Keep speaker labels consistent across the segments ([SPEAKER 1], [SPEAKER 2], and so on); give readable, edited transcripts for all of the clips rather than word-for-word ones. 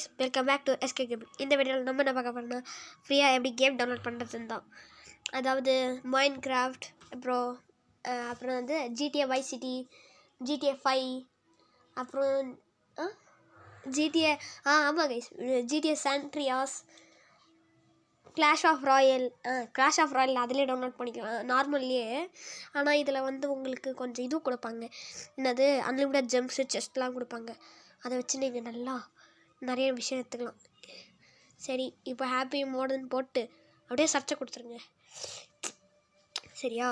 [SPEAKER 1] Guys, welcome back to SK game. இந்த வீடியோவில் நம்ம என்ன பார்க்க போகிறோம்னா ஃப்ரீயாக எப்படி கேம் டவுன்லோட் பண்ணுறதுன்னு தான். அதாவது மைண்ட் கிராஃப்ட், அப்புறம் வந்து GTA வைஸ் சிட்டி, GTA 5, அப்புறம் GTA ஆமாம் guys, GTA San Andreas, Clash of Royale அதிலே டவுன்லோட் பண்ணிக்கலாம் நார்மல்லையே. ஆனால் இதில் வந்து உங்களுக்கு கொஞ்சம் இது கொடுப்பாங்க, என்னது அன்லிமிட்டட் ஜெம்ஸு செஸ்ட்லாம் கொடுப்பாங்க. அதை வச்சு நீங்கள் நல்லா நிறைய விஷயம் எடுத்துக்கலாம். சரி, இப்போ ஹாப்பி மோடுன்னு போட்டு அப்படியே சர்ச்சை கொடுத்துருங்க. சரியா?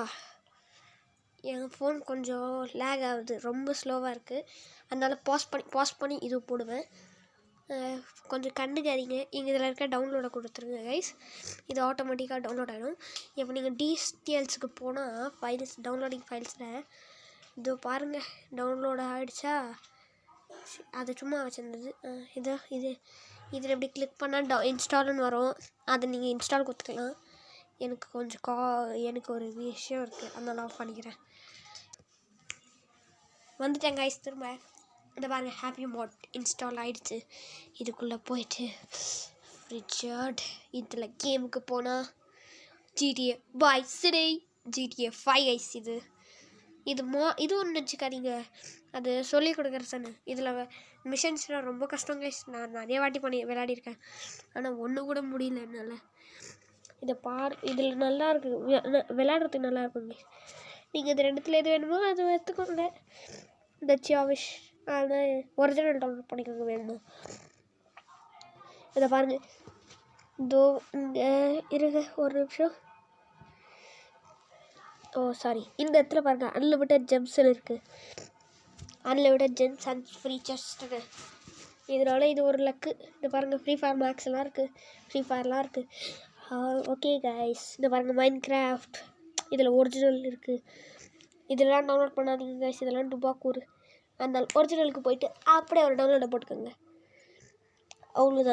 [SPEAKER 1] என் ஃபோன் கொஞ்சம் லேக் ஆகுது, ரொம்ப ஸ்லோவாக இருக்குது. அதனால் பாஸ் பண்ணி இது போடுவேன். கொஞ்சம் கண்டுக்காதீங்க. இங்கே இதில் இருக்க டவுன்லோடை கொடுத்துருங்க கைஸ். இது ஆட்டோமேட்டிக்காக டவுன்லோட் ஆகிடும். இப்போ நீங்கள் டீட்டெயில்ஸுக்கு போனால் டவுன்லோடிங் ஃபைல்ஸில் இதோ பாருங்கள், டவுன்லோட் ஆகிடுச்சா? அது சும்மா வச்சுருந்தது. இதில் எப்படி கிளிக் பண்ணால் இன்ஸ்டால்னு வரும். அதை நீங்கள் இன்ஸ்டால் கொடுத்துக்கலாம். எனக்கு கொஞ்சம் எனக்கு ஒரு விஷயம் இருக்குது, அதனால் ஆஃப் பண்ணிக்கிறேன். வந்துட்டேன் கைஸ். திரும்ப இந்த பாருங்கள், ஹாப்பி மோட் இன்ஸ்டால் ஆகிடுச்சு. இதுக்குள்ளே போயிட்டு ரிச்சர்ட் இதில் கேமுக்கு போனால் GTA Vice City, GTA 5 guys. இது ஒன்று வச்சுக்காதீங்க, அது சொல்லிக் கொடுக்குறேன். இதில் மிஷன்ஸ்லாம் ரொம்ப கஷ்டம் கைஸ். நான் நிறைய வாட்டி விளையாடிருக்கேன், ஆனால் ஒன்று கூட முடியல என்னால். இதில் நல்லா இருக்குது, விளையாடுறதுக்கு நல்லா இருக்குங்க. நீங்கள் இது ரெண்டுத்தில் எது வேணுமோ அது எடுத்துக்கோங்க. இந்த சாவிஷ் ஆனால் ஒரிஜினல் டவுன்லோட் பண்ணிக்கோங்க வேணும். இதை பாருங்கள், இதோ இங்கே இருங்க ஒரு நிமிஷம். சாரி, இந்த இடத்துல பாருங்கள், அன்லிமிட்டட் ஜெம்ஸ்ன்னு இருக்குது. அன்லிமிட்டட் ஜெம்ஸ் அண்ட் ஃப்ரீ செஸ்ட்டுன்னு. இதனால இது ஒரு லக்கு. இந்த பாருங்கள், ஃப்ரீ ஃபயர் மேக்ஸ்லாம் இருக்குது, ஃப்ரீ ஃபயர்லாம் இருக்குது. ஓகே கைஸ், இந்த பாருங்கள் மைண்ட் கிராஃப்ட், இதில் ஒரிஜினல் இருக்குது. இதெல்லாம் டவுன்லோட் பண்ணாதீங்க கைஸ், இதெல்லாம் டுபாக்கூர். அந்த ஒரிஜினலுக்கு போயிட்டு அப்படியே ஒரு டவுன்லோடை போட்டுக்கோங்க. அவ்வளோதான்.